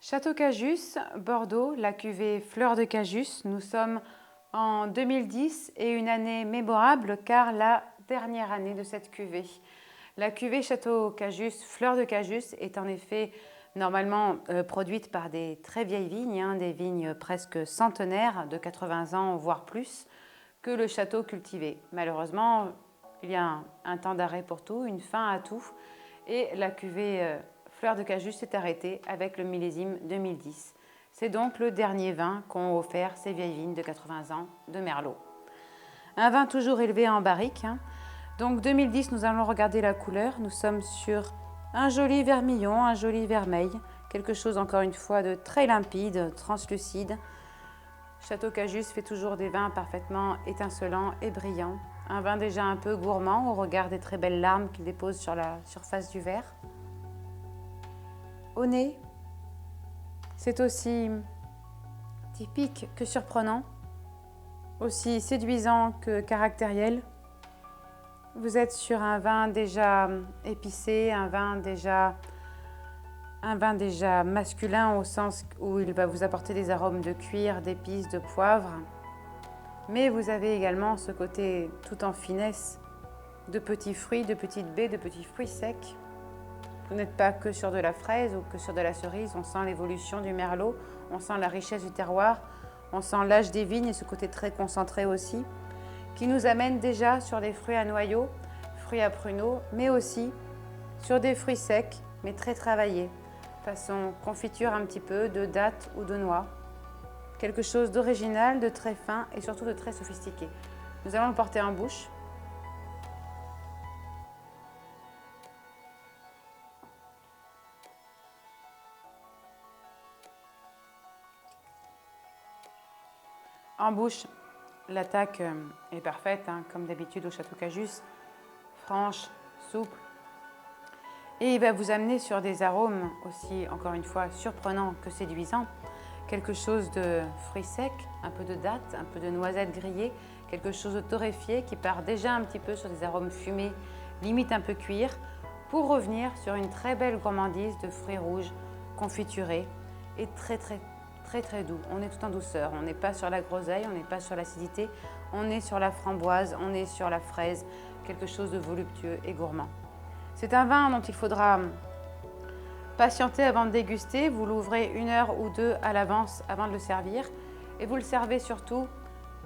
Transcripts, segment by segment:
Château Cajus, Bordeaux, la cuvée Fleur de Cajus. Nous sommes en 2010 et une année mémorable car la dernière année de cette cuvée. La cuvée Château Cajus, Fleur de Cajus est en effet normalement produite par des très vieilles vignes, des vignes presque centenaires de 80 ans voire plus que le château cultivé. Malheureusement, il y a un temps d'arrêt pour tout, une fin à tout et la cuvée Fleur de Cajus s'est arrêtée avec le millésime 2010. C'est donc le dernier vin qu'ont offert ces vieilles vignes de 80 ans de Merlot. Un vin toujours élevé en barrique. Donc 2010, nous allons regarder la couleur. Nous sommes sur un joli vermillon, un joli vermeil. Quelque chose encore une fois de très limpide, translucide. Château Cajus fait toujours des vins parfaitement étincelants et brillants. Un vin déjà un peu gourmand au regard des très belles larmes qu'il dépose sur la surface du verre. Au nez, c'est aussi typique que surprenant, aussi séduisant que caractériel. Vous êtes sur un vin déjà épicé, un vin déjà masculin au sens où il va vous apporter des arômes de cuir, d'épices, de poivre. Mais vous avez également ce côté tout en finesse de petits fruits, de petites baies, de petits fruits secs. Vous n'êtes pas que sur de la fraise ou que sur de la cerise, on sent l'évolution du merlot, on sent la richesse du terroir, on sent l'âge des vignes et ce côté très concentré aussi, qui nous amène déjà sur des fruits à noyaux, fruits à pruneaux, mais aussi sur des fruits secs, mais très travaillés, façon confiture un petit peu, de dattes ou de noix. Quelque chose d'original, de très fin et surtout de très sophistiqué. Nous allons le porter en bouche. En bouche, l'attaque est parfaite, comme d'habitude au Château Cajus, franche, souple. Et il va vous amener sur des arômes aussi, encore une fois, surprenants que séduisants. Quelque chose de fruits secs, un peu de dattes, un peu de noisettes grillées, quelque chose de torréfié qui part déjà un petit peu sur des arômes fumés, limite un peu cuir, pour revenir sur une très belle gourmandise de fruits rouges, confiturés et très doux. On est tout en douceur, on n'est pas sur la groseille, on n'est pas sur l'acidité, on est sur la framboise, on est sur la fraise, quelque chose de voluptueux et gourmand. C'est un vin dont il faudra patienter avant de déguster. Vous l'ouvrez 1 heure ou 2 à l'avance avant de le servir et vous le servez surtout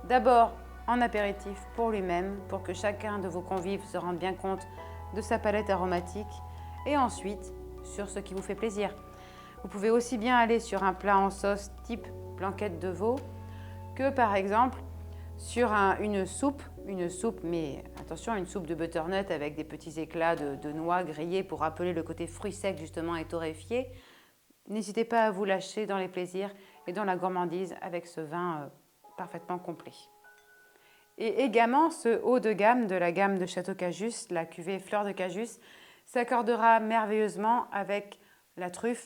d'abord en apéritif pour lui-même, pour que chacun de vos convives se rende bien compte de sa palette aromatique et ensuite sur ce qui vous fait plaisir. Vous pouvez aussi bien aller sur un plat en sauce type blanquette de veau que par exemple sur une soupe, mais attention, une soupe de butternut avec des petits éclats de noix grillées pour rappeler le côté fruits secs justement et torréfié. N'hésitez pas à vous lâcher dans les plaisirs et dans la gourmandise avec ce vin parfaitement complet. Et également, ce haut de gamme de la gamme de Château Cajus, la cuvée Fleur de Cajus, s'accordera merveilleusement avec la truffe